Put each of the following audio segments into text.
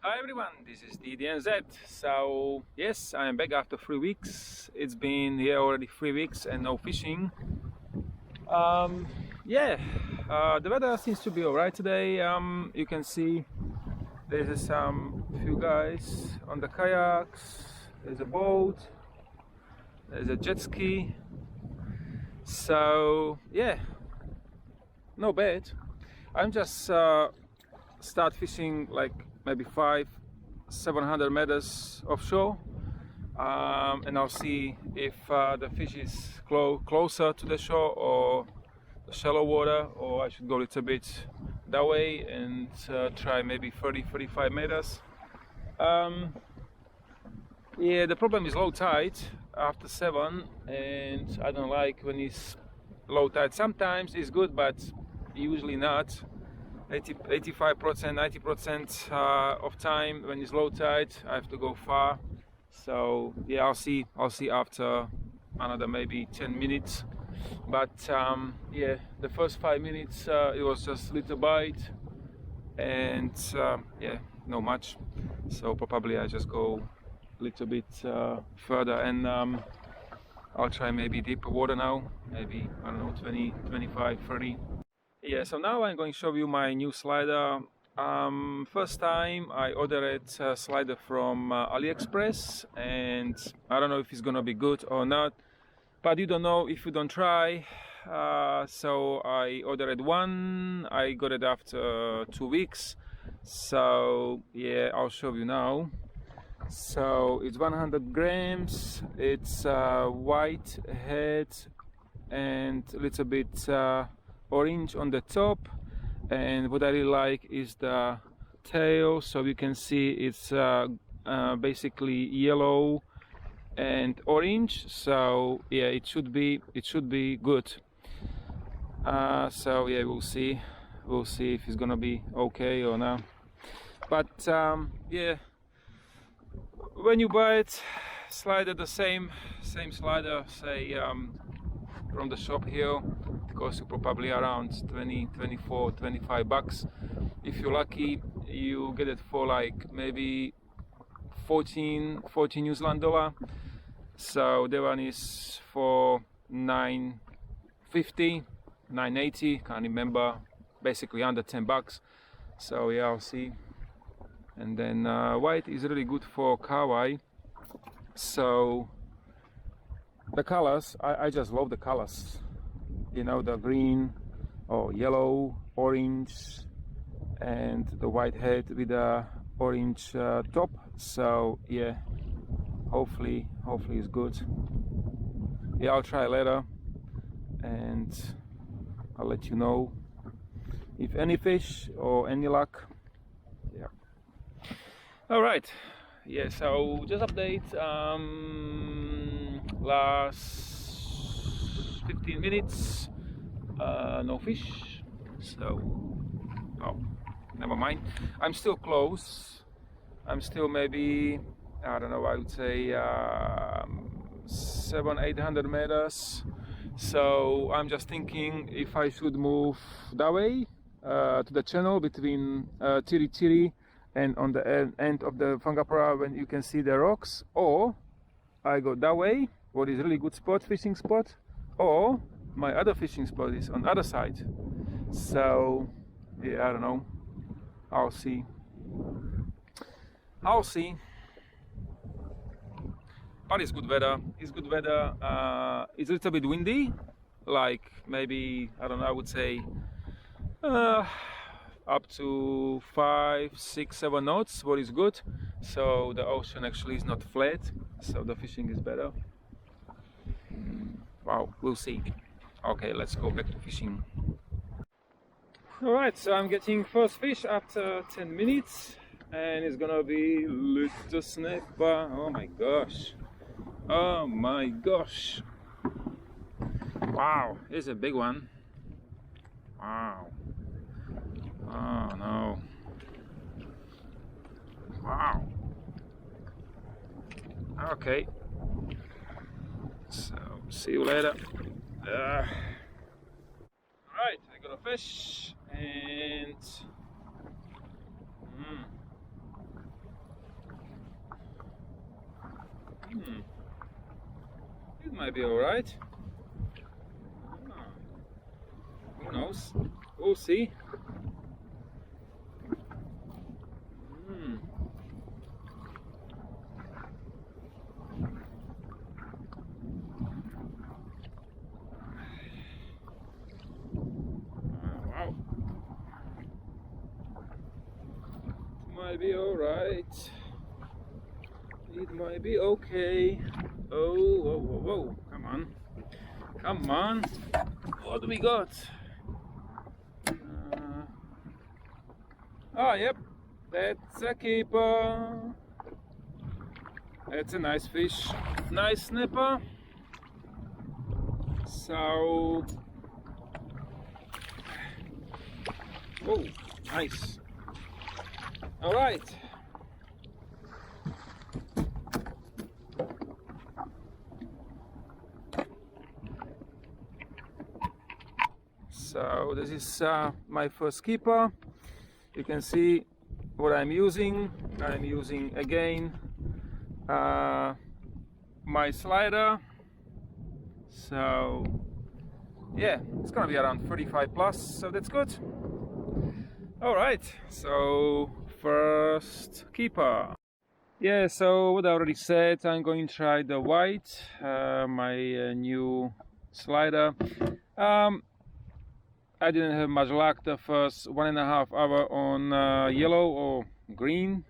Hi everyone, this is DDNZ. So yes, I am back after 3 weeks. It's been here already 3 weeks and no fishing. Um, yeah, the weather seems to be alright today. You can see there's some few guys on the kayaks. There's a boat. There's a jet ski. So yeah, no bad. I'm just start fishing like maybe 700 meters offshore, and I'll see if the fish is closer to the shore or the shallow water, or I should go a little bit that way and try maybe 30-35 meters. Yeah, the problem is low tide after 7, and I don't like when it's low tide. Sometimes it's good, but usually not. 85%, 90% of time when it's low tide, I have to go far. So yeah, I'll see after another maybe 10 minutes. But yeah, the first 5 minutes it was just little bite, and yeah, no much. So probably I just go a little bit further, and I'll try maybe deeper water now, maybe I don't know, 20, 25, 30. Yeah, so now I'm going to show you my new slider. First time I ordered a slider from AliExpress, and I don't know if it's gonna be good or not, but you don't know if you don't try. So I ordered one, I got it after 2 weeks. So yeah, I'll show you now. So it's 100 grams, it's white head and a little bit orange on the top, and what I really like is the tail. So you can see it's basically yellow and orange. So yeah, it should be good. So yeah, we'll see if it's gonna be okay or not. But yeah, when you buy it, slider the same slider, say from the shop here, it costs you probably around 20, 24, 25 bucks. If you're lucky, you get it for like maybe 14 New Zealand dollar. So the one is for 950, 980, can't remember, basically under 10 bucks. So yeah, I'll see. And then white is really good for kawaii. So the colors, I just love the colors, you know, the green or yellow, orange, and the white head with the orange top. So yeah, hopefully it's good. Yeah, I'll try later and I'll let you know if any fish or any luck. Yeah, all right. Yeah, so just update, last 15 minutes, no fish. So oh, never mind, I'm still close. I'm still maybe, I don't know, I would say 700-800 meters. So I'm just thinking if I should move that way to the channel between Tiritiri and on the end of the Whangaparaoa, when you can see the rocks, or I go that way, what is really good spot, fishing spot, or my other fishing spot is on the other side. So yeah, I don't know, I'll see. But it's good weather. It's a little bit windy, like maybe, I don't know, I would say up to 5, 6, 7 knots, what is good. So the ocean actually is not flat, so the fishing is better. Wow, we'll see. Okay, let's go back to fishing. Alright, so I'm getting first fish after 10 minutes, and it's gonna be little snapper. Oh my gosh. Oh my gosh. Wow, it's a big one. Wow. Oh no. Wow. Okay. So, see you later. Alright, I got a fish, and might be alright. Who knows? We'll see. Wow. It might be alright. It might be okay. Oh, whoa, whoa, whoa. Come on. Come on. What do we got? Oh, yep. That's a keeper. That's a nice fish. Nice snapper. So... oh, nice. Alright. So this is my first keeper. You can see what I'm using. I'm using again my slider. So yeah, it's gonna be around 35 plus, so that's good. All right, so first keeper. Yeah, so what I already said, I'm going to try the white, my new slider. I didn't have much luck the first 1.5 hours on yellow or green.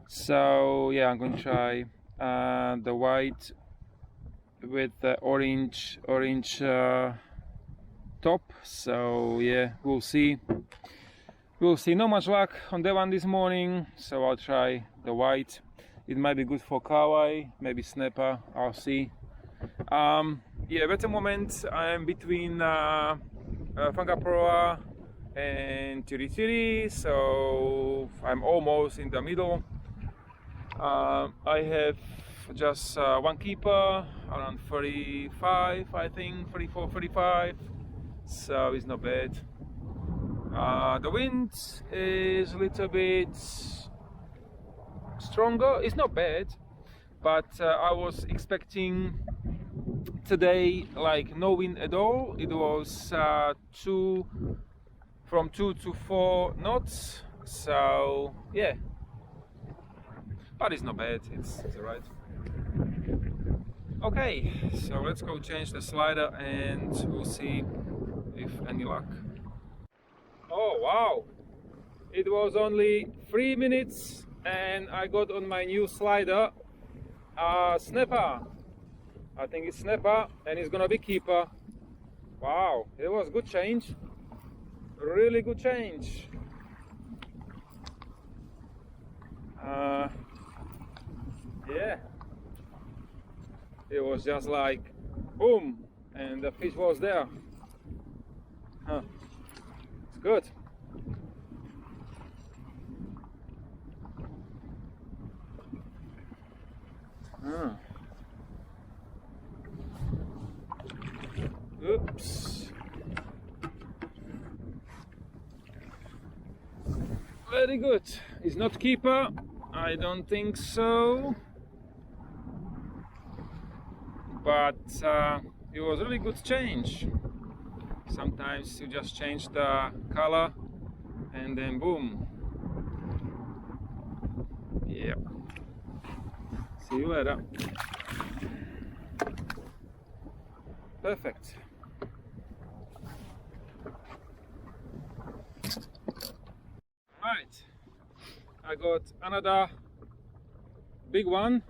So yeah, I'm going to try the white with the orange top. So yeah, we'll see. We'll see. Not much luck on that one this morning, so I'll try the white. It might be good for kawaii, maybe snapper. I'll see. Yeah, at the moment I'm between Whangaparaoa and Tiritiri, so I'm almost in the middle. I have just one keeper, around 35, I think, 34, 35, so it's not bad. The wind is a little bit stronger. It's not bad, but I was expecting today like no wind at all. It was from 2 to 4 knots, so yeah, but it's not bad. It's alright. Okay, so let's go change the slider and we'll see if any luck. Oh wow, it was only 3 minutes and I got on my new slider snapper. I think it's snapper and it's gonna be keeper. Wow, it was good change, really good change. Yeah, it was just like boom and the fish was there. It's good. Oops. Very good. It's not keeper. I don't think so. But it was really good change. Sometimes you just change the color and then boom. Yep. See you later. Perfect. Right. I got another big one.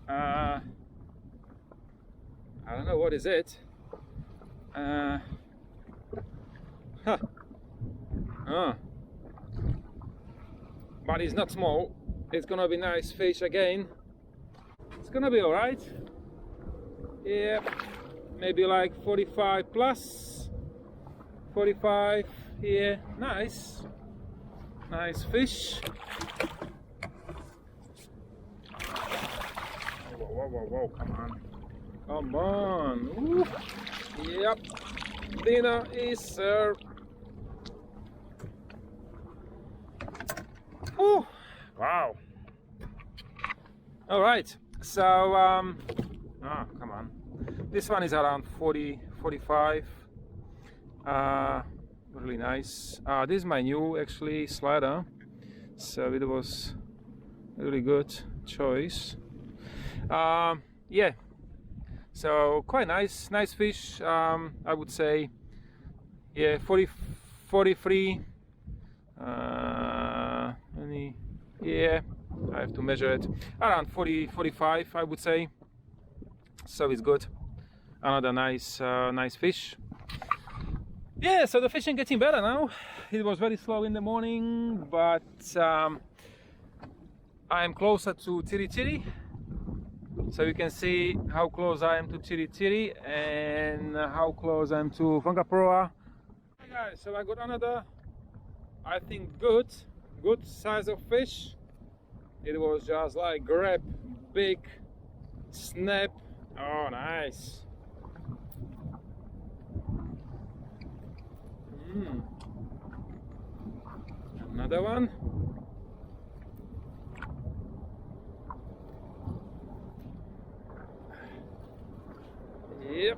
I don't know what is it. But it's not small. It's gonna be nice fish again. It's gonna be alright. Yeah, maybe like 45 plus. 45, yeah, nice. Nice fish. Whoa, whoa, whoa, come on. Come on. Ooh. Yep. Dinner is served. Ooh. Wow. All right. So Ah, come on. This one is around 40, 45. Really nice. This is my new actually slider, so it was a really good choice. Yeah, so quite nice fish. I would say, yeah, 40, 43. Yeah, I have to measure it. Around 40, 45, I would say. So it's good. Another nice fish. Yeah, so the fishing getting better now. It was very slow in the morning, but I am closer to Tiritiri, so you can see how close I am to Tiritiri and how close I am to Whangaparaoa. Hey guys, so I got another, I think good size of fish. It was just like grab, big, snap. Oh, nice. Another one. Yep.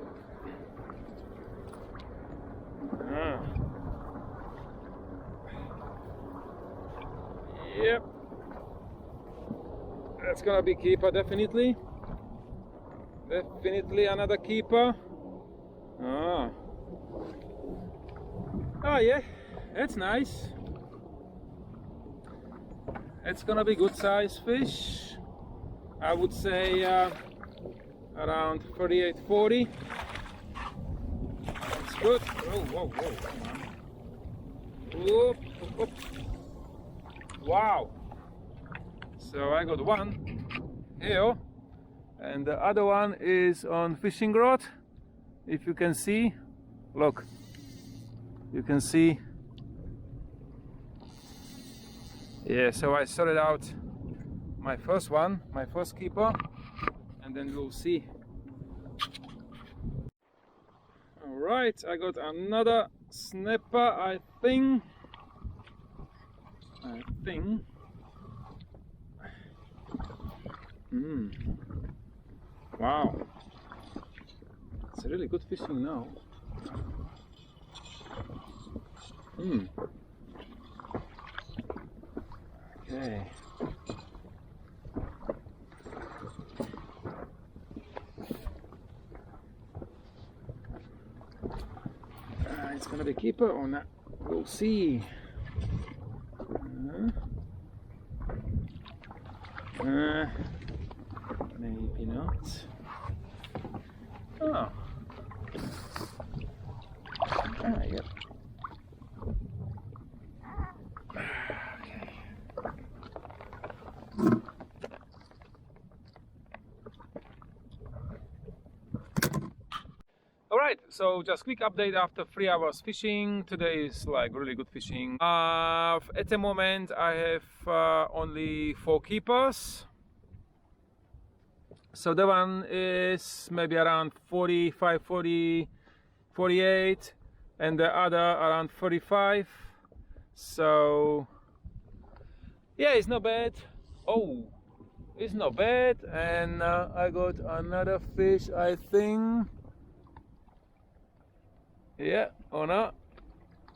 Yep. That's gonna be keeper, definitely. Definitely another keeper. Ah. Oh yeah, that's nice. It's gonna be good size fish. I would say around 38, 40. That's good. Oh, whoa, whoa, come on. Whoop, whoop, whoop. Wow. So I got one here, and the other one is on fishing rod. If you can see, look. You can see. Yeah, so I sorted out my first one, my first keeper, and then we'll see. All right, I got another snapper, I think. Wow, it's really good fishing now. Okay. It's gonna be keeper or not? We'll see. Maybe not. Oh. Yep. Alright, so just quick update after 3 hours fishing. Today is like really good fishing. At the moment I have only 4 keepers. So the one is maybe around 45, 40, 48, and the other around 45. So yeah, it's not bad. Oh, it's not bad. And I got another fish, I think. Yeah, or not?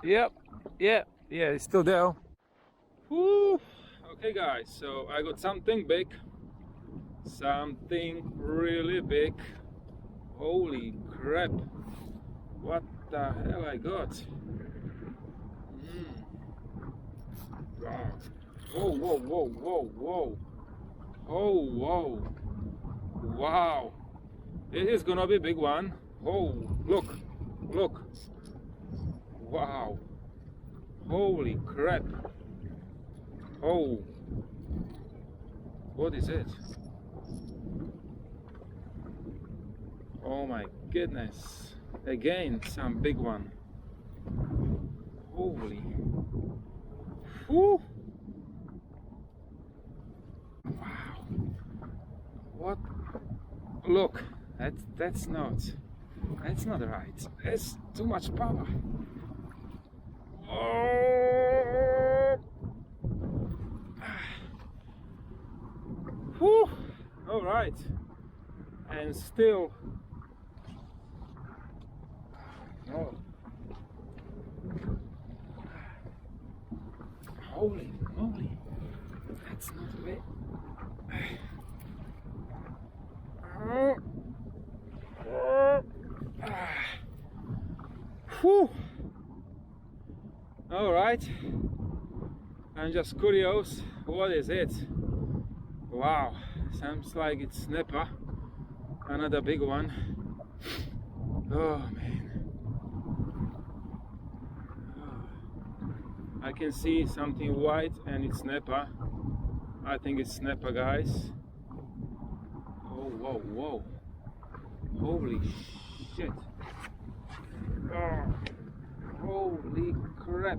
Yep, yeah, it's still there. Woo. Okay guys, so I got something big, something really big. Holy crap, what the hell I got? Wow. Whoa, whoa, whoa, whoa, whoa. Oh, whoa. Wow, it is gonna be a big one. Oh, look. Wow, holy crap. Oh, what is it? Oh my goodness, again some big one. Holy. Whew. Wow, what? Look, that's not right. It's too much power. Oh. Whew. All right. and still, oh, holy moly, that's not bad. Whew. All right, I'm just curious, what is it? Wow, sounds like it's snapper, another big one. Oh man, I can see something white and it's snapper. I think it's snapper, guys. Oh, whoa, whoa, holy shit. Oh, holy crap.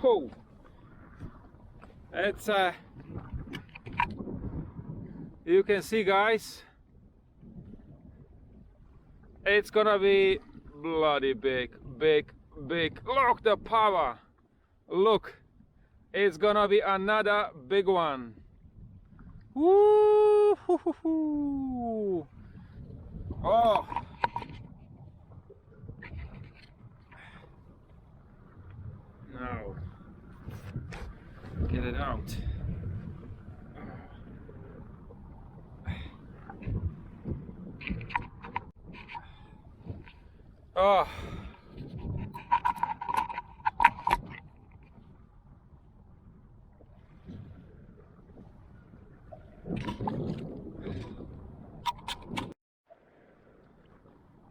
Oh, it's you can see, guys, it's gonna be bloody big. Look the power, look, it's gonna be another big one. Woo hoo, hoo, hoo. Oh, now get it out. Oh,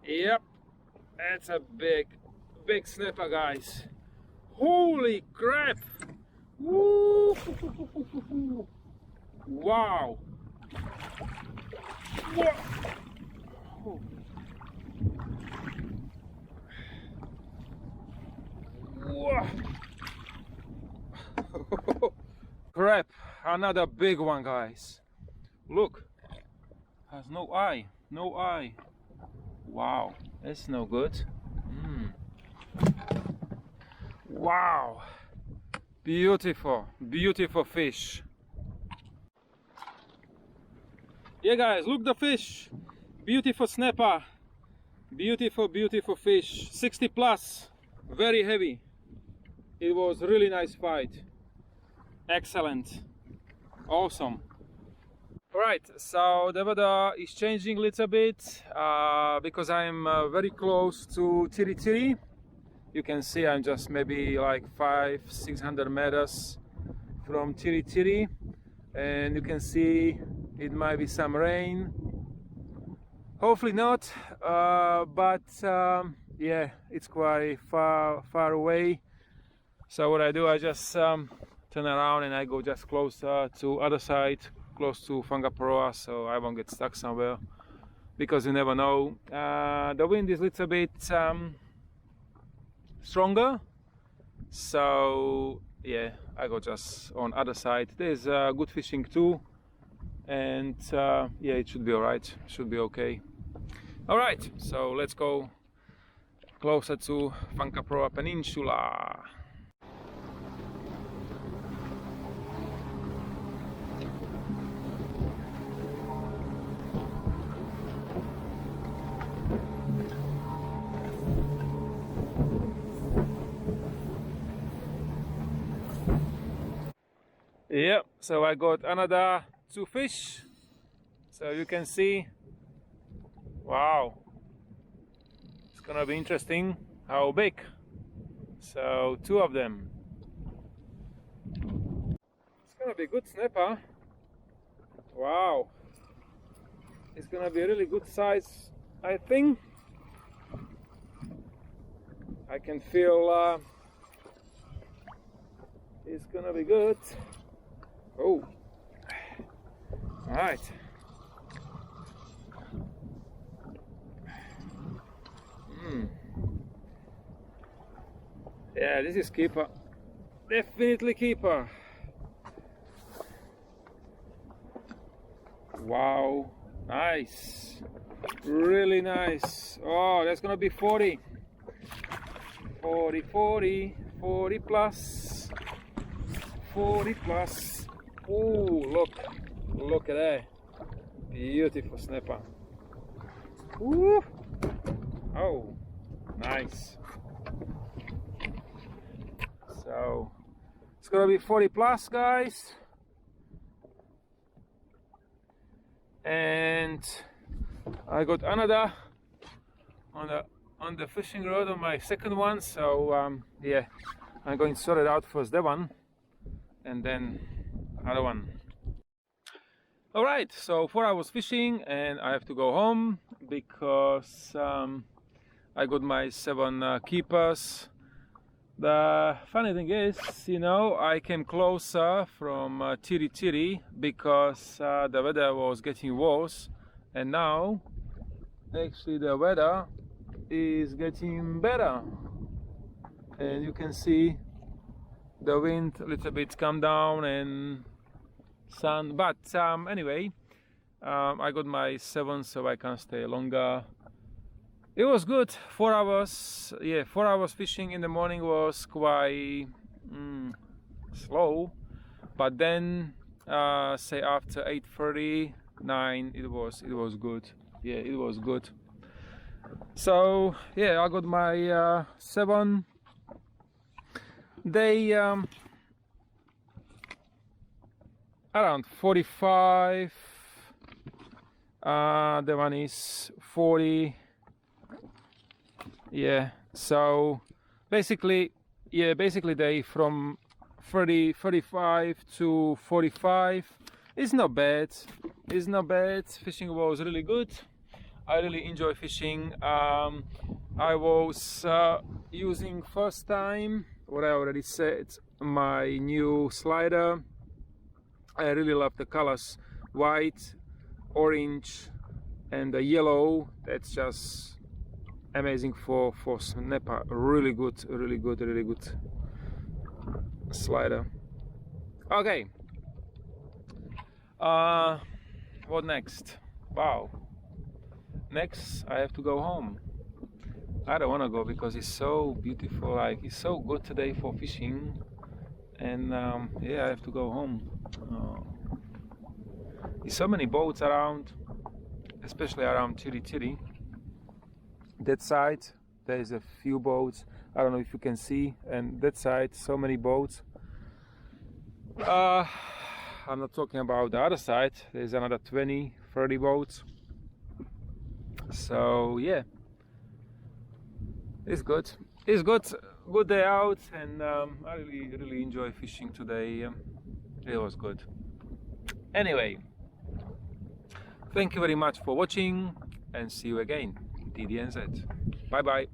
yep, that's a big snapper, guys. Holy crap! Woo! Wow! Whoa. Whoa. Crap! Another big one, guys. Look, has no eye. Wow, that's no good. Wow, beautiful fish. Yeah, guys, look the fish. Beautiful snapper. Beautiful fish. 60 plus, very heavy. It was really nice fight. Excellent, awesome. Alright, so the weather is changing a little bit because I'm very close to Tiritiri. You can see I'm just maybe like 500-600 meters from Tiritiri, and you can see it might be some rain. Hopefully not, but yeah, it's quite far away. So what I do, I just turn around and I go just closer to other side, close to Whangaparaoa, so I won't get stuck somewhere, because you never know. The wind is a little bit stronger, so yeah, I go just on other side. There's good fishing too, and yeah, it should be alright, should be okay. Alright, so let's go closer to Whangaparaoa Peninsula. Yep, so I got another 2 fish, so you can see, wow, it's gonna be interesting how big. So 2 of them. It's gonna be good snapper. Wow, it's gonna be a really good size, I think. I can feel it's gonna be good. Oh, all right. Yeah, this is keeper. Definitely keeper. Wow, nice. Really nice. Oh, that's gonna be 40 plus. 40 plus. Oh, look at that. Beautiful snapper. Woo. Oh, nice. So it's gonna be 40 plus, guys. And I got another on the fishing rod on my second one. So yeah, I'm going to sort it out first, that one, and then other one. All right, so 4 hours fishing, and I have to go home because I got my 7 keepers. The funny thing is, you know, I came closer from Tiritiri because the weather was getting worse, and now actually the weather is getting better, and you can see the wind a little bit come down and sun, but anyway, I got my 7, so I can stay longer. It was good. 4 hours, yeah, 4 hours fishing in the morning was quite slow, but then say after 8:30, 9, it was good. Yeah, it was good. So yeah, I got my 7. They around 45. The one is 40. Yeah, so basically they from 35 to 45. It's not bad. It's not bad. Fishing was really good. I really enjoy fishing. I was using first time, what I already said, my new slider. I really love the colors, white, orange, and the yellow. That's just amazing for snapper. Really good slider. Okay, what next? Wow, next I have to go home. I don't want to go because it's so beautiful, like it's so good today for fishing, and yeah, I have to go home. There's so many boats around, especially around Tiritiri. That side there's a few boats. I don't know if you can see, and that side so many boats. I'm not talking about the other side. There's another 20-30 boats. So yeah, it's good. It's good day out, and I really enjoy fishing today. It was good. Anyway, thank you very much for watching, and see you again. TDNZ. Bye bye.